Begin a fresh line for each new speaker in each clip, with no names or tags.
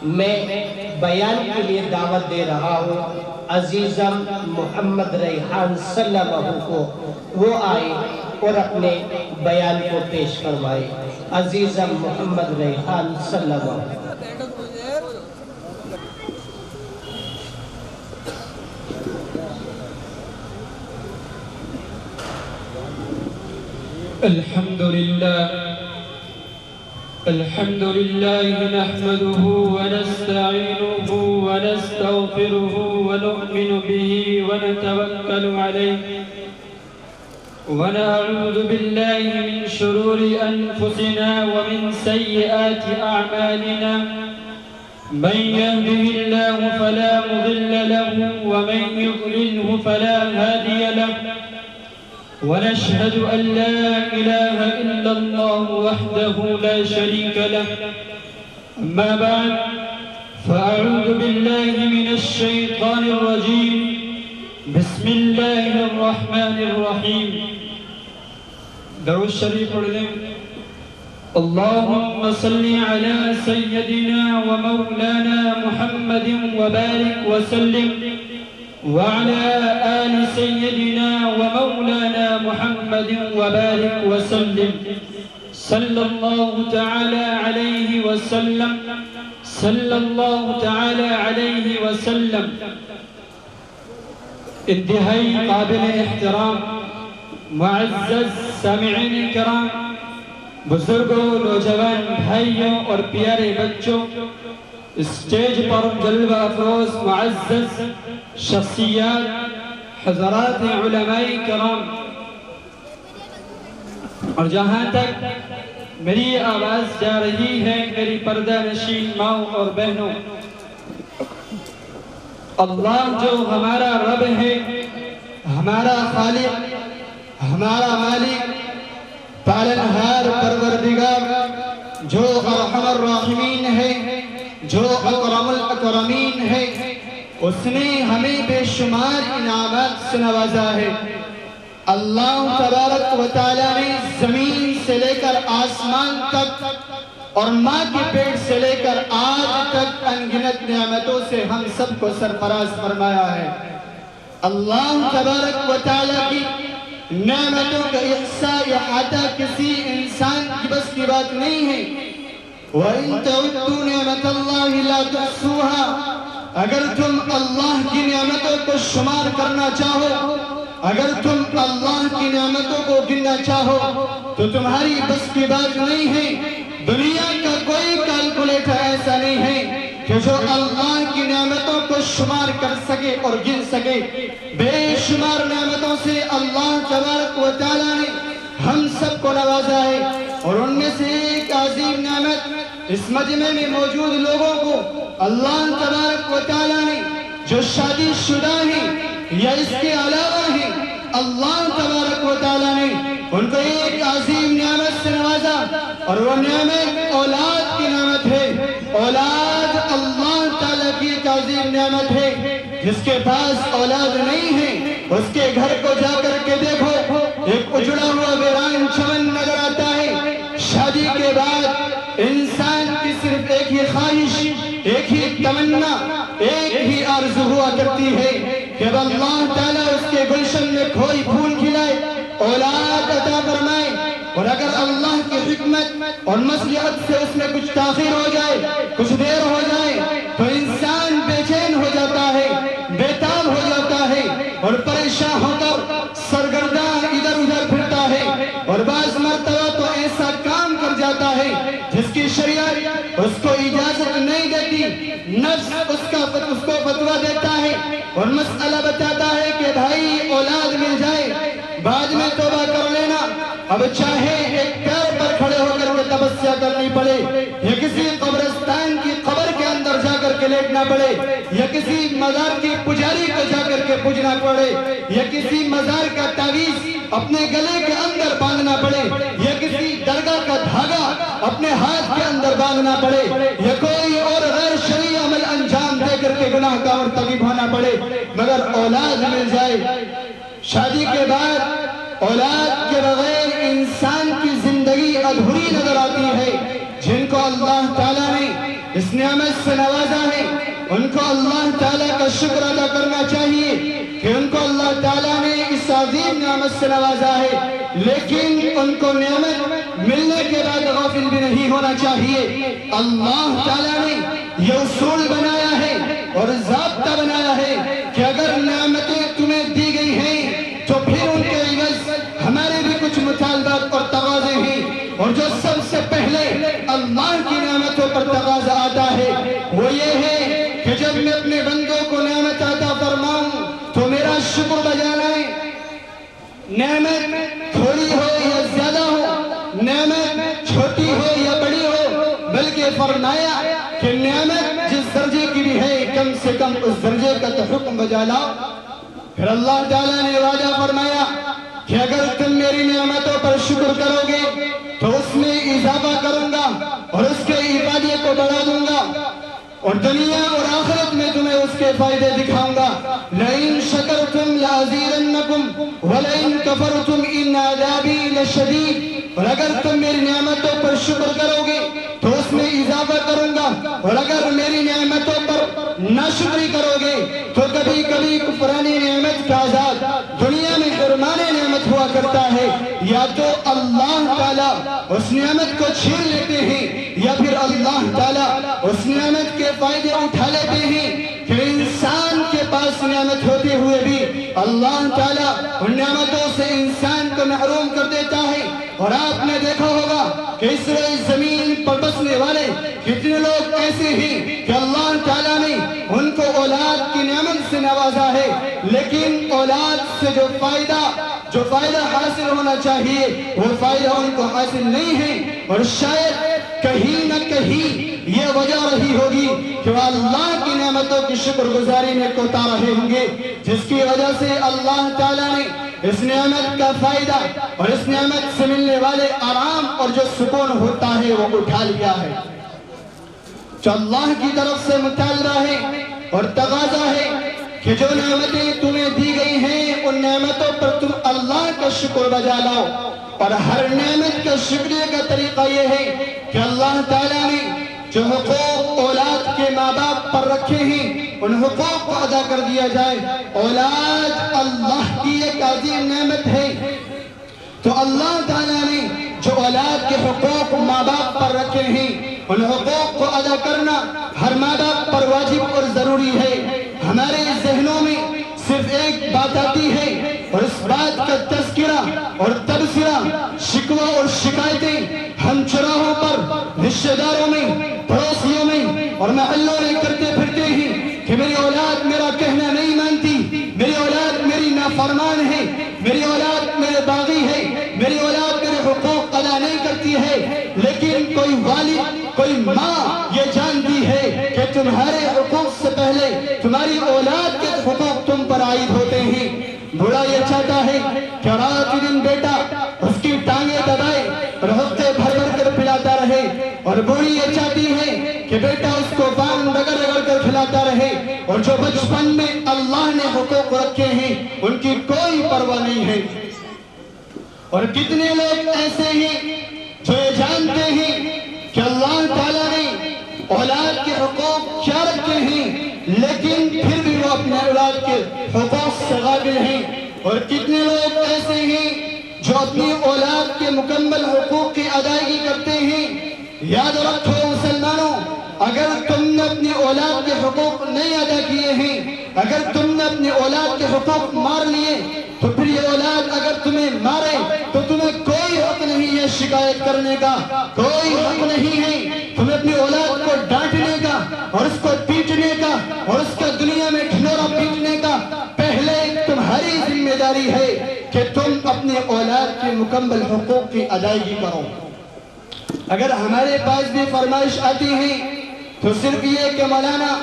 میں بیان کے لیے دعوت دے رہا ہوں عزیزم محمد ریحان صلی اللہ علیہ وسلم کو، وہ آئے اور اپنے بیان کو پیش کروائے۔ عزیزم محمد ریحان صلی اللہ علیہ وسلم۔
الحمد لله نحمده ونستعينه ونستغفره ونؤمن به ونتوكل عليه ونعوذ بالله من شرور أنفسنا ومن سيئات أعمالنا من يهده الله فلا مضل له ومن يضلله فلا هادي له ونشهد أن لا إله إلا الله وحده لا شريك له أما بعد فأعوذ بالله من الشيطان الرجيم بسم الله الرحمن الرحيم درود الشريف پڑھ لیں اللهم صل على سيدنا ومولانا محمد وبارك وسلم وعلى آل سيدنا ومولانا محمد وبارك وسلم صلى الله تعالى عليه وسلم صلى الله تعالى عليه وسلم۔ انتہائی قابل احترام معزز سامعین کرام، بزرگوں، نوجوان بھائیوں اور پیارے بچوں، اسٹیج پر جلوہ افروز معزز شخصیات، حضرات علماء کرام، اور جہاں تک میری آواز جا رہی ہے میری پردہ نشین ماؤں اور بہنوں، اللہ جو ہمارا رب ہے، ہمارا خالق، ہمارا مالک، پالنہار پروردگار، جو ارحم الراحمین ہے، جو اکرم الاکرمین ہے، اس نے ہمیں بے شمار انعامات سے نوازا ہے۔ اللہ تبارک و تعالیٰ نے زمین سے لے کر آسمان تک اور ماں کے پیٹ سے لے کر آج تک انگنت نعمتوں سے ہم سب کو سرفراز فرمایا ہے۔ اللہ تبارک و تعالیٰ کی نعمتوں کا احصاء احاطہ کسی انسان کی بس کی بات نہیں ہے۔ وَإِن تَعُدُّوا نِعْمَةَ اللَّهِ لَا تُحْصُوهَا، اگر تم اللہ کی نعمتوں کو شمار کرنا چاہو، اگر تم اللہ کی نعمتوں کو گننا چاہو تو تمہاری بس کی بات نہیں ہے۔ دنیا کا کوئی کیلکولیٹر ایسا نہیں ہے کہ جو اللہ کی نعمتوں کو شمار کر سکے اور گن سکے۔ بے شمار نعمتوں سے اللہ تبارک و تعالیٰ نے ہم سب کو نوازا ہے، اور ان میں سے ایک عظیم نعمت اس مجمع میں موجود لوگوں کو اللہ تبارک و تعالیٰ نے جو شادی شدہ ہیں یا اس کے علاوہ ہیں، اللہ تبارک و تعالیٰ نے ان کو ایک عظیم نعمت سے نوازا، اور وہ نعمت اولاد کی نعمت ہے۔ اولاد اللہ تعالیٰ کی ایک عظیم نعمت ہے۔ جس کے پاس اولاد نہیں ہے اس کے گھر کو جا کر کے دیکھو، ایک اجڑا ہوا ویران چمن نظر آتا ہے۔ شادی کے بعد انسان کی صرف ایک ہی خواہش، ایک ہی تمنا، ایک ہی آرزو ہوا کرتی ہے کہ اللہ تعالیٰ اس کے گلشن میں کوئی پھول کھلائے، اولاد عطا فرمائے، اور اگر اللہ کی حکمت اور مصلحت سے اس میں کچھ تاخیر ہو جائے، کچھ دیر ہو جائے، تو انسان بے چین ہو جاتا ہے، بے تاب ہو جاتا ہے، اور پریشان ہو کر سرگرداں ادھر ادھر پھرتا ہے، اور بعض مرتبہ تو ایسا کام کر جاتا ہے جس کی شریعت اس کو اجازت نہیں دیتی۔ نفس اس کو فتویٰ دیتا ہے اور مسئلہ بتاتا ہے کہ بھائی اولاد مل جائے، بعد میں توبہ کر لینا۔ اب چاہے ایک پیر پر کھڑے ہو کر کے تپسیا کرنی پڑے، یا کسی قبرستان کی قبر کے اندر جا کر کے لیٹنا پڑے، یا کسی مزار کی پجاری کو جا کر کے پوجنا پڑے، یا کسی مزار کا تعویذ اپنے گلے کے اندر باندھنا پڑے، یا کسی درگاہ کا دھاگا اپنے ہاتھ کے اندر باندھنا پڑے، یا کوئی اور غیر شرعی عمل انجام دے کر کے گناہ کا مرتکب ہونا پڑے، مگر اولاد مل جائے۔ شادی کے بعد اولاد کے بغیر انسان کی زندگی ادھوری نظر آتی ہے۔ جن کو اللہ تعالیٰ نے اس نعمت سے نوازا ہے، ان کو اللہ تعالیٰ کا شکر ادا کرنا چاہیے کہ ان کو اللہ تعالیٰ نے اس عظیم نعمت سے نوازا ہے، لیکن ان کو نعمت ملنے کے بعد غافل بھی نہیں ہونا چاہیے۔ اللہ تعالیٰ نے یہ اصول بنایا ہے اور ضابطہ بنایا ہے کہ اگر نعمتیں تمہیں دی گئی ہیں تو پھر ان کے عوض ہمارے بھی کچھ مطالبات اور تقاضے ہیں، اور جو سب سے پہلے اللہ کی نعمتوں پر تقاضا آتا ہے وہ یہ ہے کہ جب میں اپنے بندوں کو نعمت عطا فرماؤں تو میرا شکر بجانا ہے۔ نعمت تھوڑی ہو یا زیادہ ہو، نعمت چھوٹی ہو یا بڑی ہو، بلکہ فرمایا کہ نعمت جس درجے کی بھی ہے کم سے کم اس درجے کا تو حکم بجا لاؤ۔ پھر اللہ تعالیٰ نے وعدہ فرمایا کہ اگر تم میری نعمتوں پر شکر کرو گے تو اس میں اضافہ کروں گا اور اس کے افادے کو بڑھا دوں گا، اور دنیا اور آخرت میں تمہیں اس کے فائدے دکھاؤں گا۔ لَإِن شَكَرْتُمْ لَأَزِيدَنَّكُمْ وَلَئِن كَفَرْتُمْ إِنَّ عَذَابِي لَشَدِيدٌ، اور اگر تم میری نعمتوں پر شکر کرو گے تو اس میں اضافہ کروں گا، اور اگر میری نعمتوں پر ناشکری کرو گے تو کبھی کبھی کفرانی نعمت کا عذاب دنیا میں حرمانی نعمت ہوا کرتا ہے، یا تو اللہ تعالیٰ اس نعمت کو چھین لیتے ہیں یا پھر اللہ تعالیٰ اس نعمت کے فائدے اٹھا لیتے ہیں کہ انسان کے پاس نعمت ہوتے ہوئے بھی اللہ تعالیٰ ان نعمتوں سے انسان کو محروم کر دیتا ہے۔ اور آپ نے دیکھا ہوگا کہ اس زمین پر بسنے والے کتنے لوگ ایسے ہیں کہ اللہ تعالیٰ نے ان کو اولاد کی نعمت سے نوازا ہے، لیکن اولاد سے جو فائدہ حاصل ہونا چاہیے وہ فائدہ ان کو حاصل نہیں ہے، اور شاید کہیں نہ کہیں یہ وجہ رہی ہوگی کہ وہ اللہ کی نعمتوں کی شکر گزاری میں کوتا رہے ہوں گے، جس کی وجہ سے اللہ تعالیٰ نے اس نعمت کا فائدہ اور اس نعمت سے ملنے والے آرام اور جو سکون ہوتا ہے وہ اٹھا لیا ہے۔ جو اللہ کی طرف سے مطالبہ ہے اور تقاضا ہے کہ جو نعمتیں تمہیں دی گئی ہیں ان نعمتوں پر تم اللہ کا شکر بجا لاؤ، اور ہر نعمت کا شکریہ کا طریقہ یہ ہے کہ اللہ تعالیٰ نے جو حقوق اولاد کے ماں باپ پر رکھے ہیں ان حقوق کو ادا کر دیا جائے۔ اولاد اللہ کی ایک عظیم نعمت ہے، تو اللہ تعالیٰ نے جو اولاد کے حقوق ماں باپ پر رکھے ہیں ان حقوق کو ادا کرنا ہر ماں باپ پر واجب اور ضروری ہے۔ ہمارے ذہنوں میں صرف ایک بات آتی ہے اور اس بات کا تذکرہ اور تبصرہ، شکوہ اور شکایتیں ہم چوراہوں پر، رشتہ داروں میں، پڑوسیوں میں اور محلوں میں کرتے پھرتے ہیں کہ میری اولاد میرا کہنا نہیں مانتی، میری اولاد میری نافرمان ہے، میری اولاد میرے باغی ہے، میری اولاد میرے حقوق ادا نہیں کرتی ہے۔ لیکن کوئی والد، کوئی ماں یہ جانتی ہے کہ تمہارے حقوق سے پہلے تمہاری اولاد کے حقوق تم پر عائد ہوتے ہیں۔ بڑا یہ چاہتا ہے کہ رات دن بیٹا اس کی ٹانگیں دبائے اور ہفتے بھر بھر کر پلاتا رہے، اور بوڑھی یہ چاہتی ہے کہ بیٹا اس کو پان رگڑ رگڑ کر کھلاتا رہے، اور جو بچپن میں اللہ نے حقوق رکھے ہیں ان کی کوئی پرواہ نہیں ہے۔ اور کتنے لوگ ایسے ہیں جو یہ جانتے ہیں کہ اللہ تعالیٰ نے اولاد کے حقوق کیا رکھے ہیں، لیکن پھر بھی وہ اپنے اولاد کے حقوق سے غافل ہیں۔ اور کتنے لوگ ایسے ہیں جو اپنی اولاد کے مکمل حقوق کی ادائیگی کرتے ہیں۔ یاد رکھو مسلمانوں، اگر تم نے اپنی اولاد کے حقوق نہیں ادا کیے ہیں، اگر تم نے اپنی اولاد کے حقوق مار لیے، تو پھر یہ اولاد اگر تمہیں مارے تو تمہیں کوئی حق نہیں ہے شکایت کرنے کا، کوئی حق نہیں ہے تمہیں اپنی اولاد کو ڈانٹنے کا اور اس کو پیٹنے کا اور اس کا دنیا میں ڈھنڈورا پیٹنے کا۔ پہلے تمہاری ذمہ داری ہے کہ تم اپنے اولاد کے مکمل حقوق کی ادائیگی کرو۔ اگر ہمارے پاس بھی فرمائش آتی ہے تو صرف یہ کہ مولانا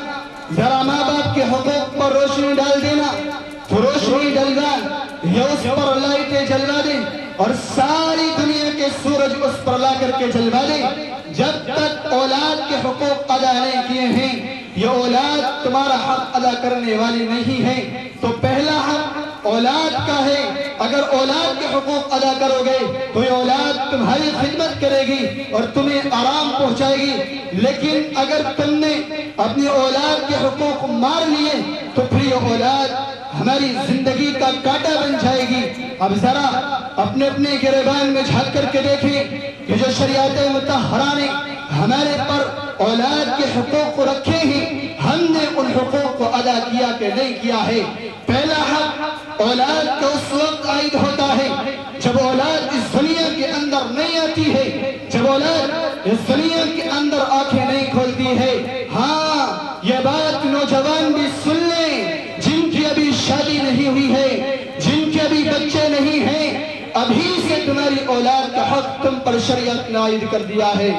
ذرا ماں باپ کے حقوق پر روشنی ڈال دینا، تو روشنی ڈلوا یا اس پر لائٹیں جلوا دیں اور ساری دنیا کے سورج اس پر لا کر کے جلوا دیں، جب تک اولاد کے حقوق ادا نہیں کیے ہیں یہ اولاد تمہارا حق ادا کرنے والی نہیں ہے۔ تو پہلا حق اولاد کا ہے. اگر اولاد کے حقوق ادا کرو گے تو یہ اولاد تمہاری خدمت کرے گی اور تمہیں آرام پہنچائے گی. لیکن اگر تم نے اپنی اولاد کے حقوق مار لیے تو پھر یہ اولاد ہماری زندگی کا کانٹا بن جائے گی. اب ذرا اپنے اپنے گریبان میں جھانک کر کے دیکھیں کہ جو شریعت مطہرہ نے ہمارے پر اولاد کے حقوق رکھے ہیں، ہم نے ان حقوق کو ادا کیا کہ نہیں کیا ہے. پہلا حق اولاد کا اس وقت عائد ہوتا ہے جب اولاد اس دنیا کے اندر نہیں آتی ہے، جب اولاد اس دنیا کے اندر آنکھیں نہیں کھولتی ہے. ہاں، یہ بات نوجوان بھی سن لیں جن کی ابھی شادی نہیں ہوئی ہے، جن کے ابھی بچے نہیں ہیں، ابھی سے تمہاری اولاد کا حق تم پر شریعت نے عائد کر دیا ہے.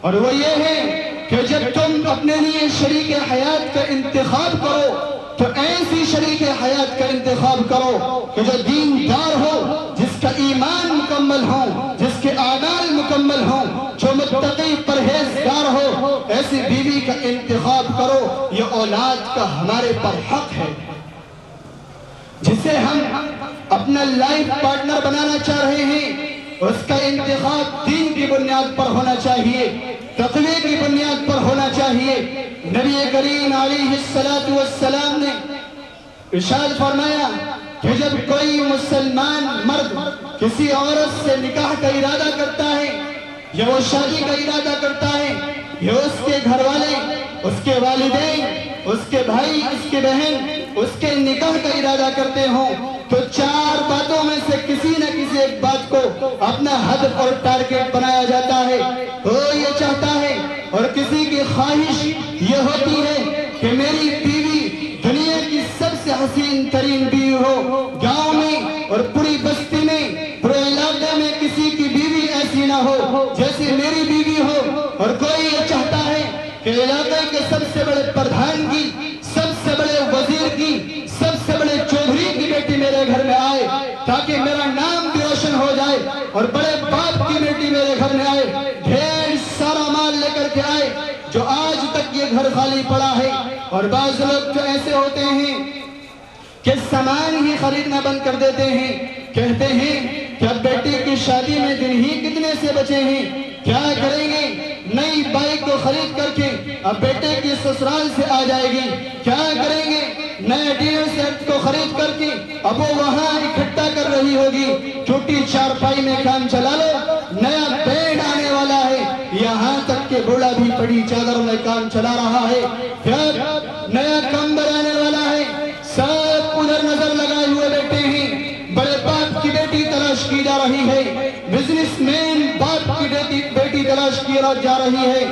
اور وہ یہ ہے کہ جب تم اپنے لیے شریک حیات کا انتخاب کرو تو ایسی شریک حیات کا انتخاب کرو کہ جو دیندار ہو، جس کا ایمان مکمل ہو، جس کے اعمال مکمل ہوں، جو متقی پرہیزگار ہو. ایسی بیوی کا انتخاب کرو. یہ اولاد کا ہمارے پر حق ہے جسے ہم اپنا لائف پارٹنر بنانا چاہ رہے ہیں. اس کا انتخاب دین کی بنیاد پر ہونا چاہیے، تقوی کی بنیاد پر ہونا چاہیے. نبی کریم علیہ السلام نے ارشاد فرمایا کہ جب کوئی مسلمان مرد کسی عورت سے نکاح کا ارادہ کرتا ہے یا وہ شادی کا ارادہ کرتا ہے، یا اس کے گھر والے، اس کے والدین، اس کے بھائی، اس کے بہن اس کے نکاح کا ارادہ کرتے ہوں تو 4 باتوں میں سے کسی نہ کسی ایک بات کو اپنا ہدف اور ٹارگٹ بنایا جاتا ہے. کوئی یہ چاہتا ہے اور کسی کی خواہش یہ ہوتی ہے کہ میری بیوی دنیا کی سب سے حسین ترین بیوی ہو. گاؤں میں اور پوری بستی میں، پورے علاقے میں کسی کی بیوی ایسی نہ ہو جیسی میری بیوی ہو. اور کوئی یہ چاہتا ہے کہ علاقے کے سب سے بڑے پردھان کی، سب سے بڑے وزیر کی، سب سے بڑے چودھری کی بیٹی میرے گھر میں آئے تاکہ میرا نام بھی روشن ہو جائے، اور بڑے باپ کی بیٹی میرے گھر میں آئے، ڈھیر سارا مال لے کر کے آئے. جو آج تک یہ گھر خالی پڑا ہے. اور بعض لوگ جو ایسے ہوتے ہیں کہ سامان ہی خریدنا بند کر دیتے ہیں، کہتے ہیں کہ اب بیٹی کی شادی میں دن ہی کتنے سے بچے ہیں، کیا کریں گے؟ نئی بائک کو خرید کر کے اب بیٹے کی سسرال سے آ جائے گی. کیا کریں گے؟ نئے ڈینر سیٹ کو خرید کر کے اب وہ وہاں اکٹھا کر رہی ہوگی. چھوٹی چارپائی میں کام چلا لو، نیا بیڈ آنے والا ہے، یہاں تک کہ بوڑھا بھی پڑی چادر میں کام چلا رہا ہے. پھر نیا کمبل آنے والا ہے، سب ادھر نظر لگائے ہوئے بیٹھے ہیں. بڑے باپ کی بیٹی تلاش کی جا رہی ہے، بزنس مین باپ کی بیٹی تلاش کی جا رہی ہے.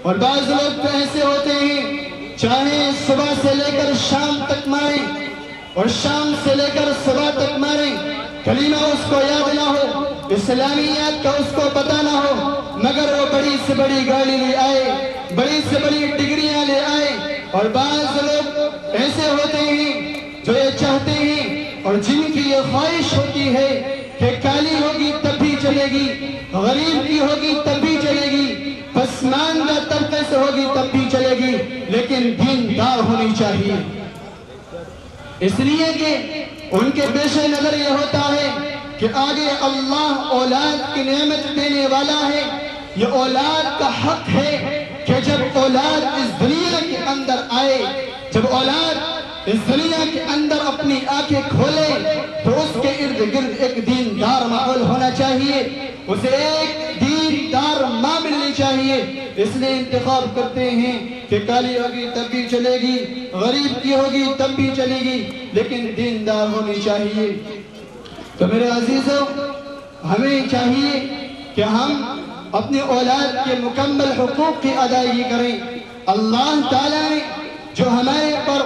اور بعض لوگ تو ایسے ہوتے ہیں چاہے صبح سے لے کر شام تک ماریں اور شام سے لے کر صبح تک ماریں، کلمہ اس کو یاد نہ ہو، اسلامیات کا اس کو پتہ نہ ہو، مگر وہ بڑی سے بڑی گاڑی لے آئے، بڑی سے بڑی ڈگریاں لے آئے. اور بعض لوگ ایسے ہوتے ہیں جو یہ چاہتے ہیں اور جن کی یہ خواہش ہوتی ہے کہ کالی ہوگی تب بھی چلے گی، غریب کی ہوگی تب بھی چلے گی، پسماندہ طبقے سے ہوگی تب بھی چلے گی، لیکن دیندار ہونی چاہیے. اس لیے کہ ان کے پیش نظر یہ ہوتا ہے کہ آگے اللہ اولاد کی نعمت دینے والا ہے. یہ اولاد کا حق ہے کہ جب اولاد اس دنیا کے اندر آئے، جب اولاد اس دنیا کے اندر اپنی آنکھیں کھولے تو اس کے ارد گرد ایک دیندار ماحول ہونا چاہیے، اسے ایک دیندار ماں ملنی چاہیے. اس لیے انتخاب کرتے ہیں کہ کالی ہوگی تب بھی چلے گی، غریب کی ہوگی تب بھی چلے گی، لیکن دیندار ہونی چاہیے. تو میرے عزیزوں، ہمیں چاہیے کہ ہم اپنی اولاد کے مکمل حقوق کی ادائیگی کریں. اللہ تعالیٰ نے جو ہمارے پر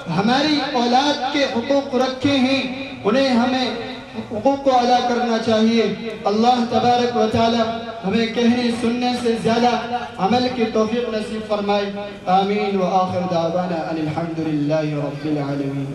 ہماری اولاد کے حقوق رکھے ہیں انہیں ہمیں حقوق کو ادا کرنا چاہیے. اللہ تبارک و تعالی ہمیں کہنے سننے سے زیادہ عمل کی توفیق نصیب فرمائے. آمین. وآخر دعوانا ان الحمد للہ رب العالمین.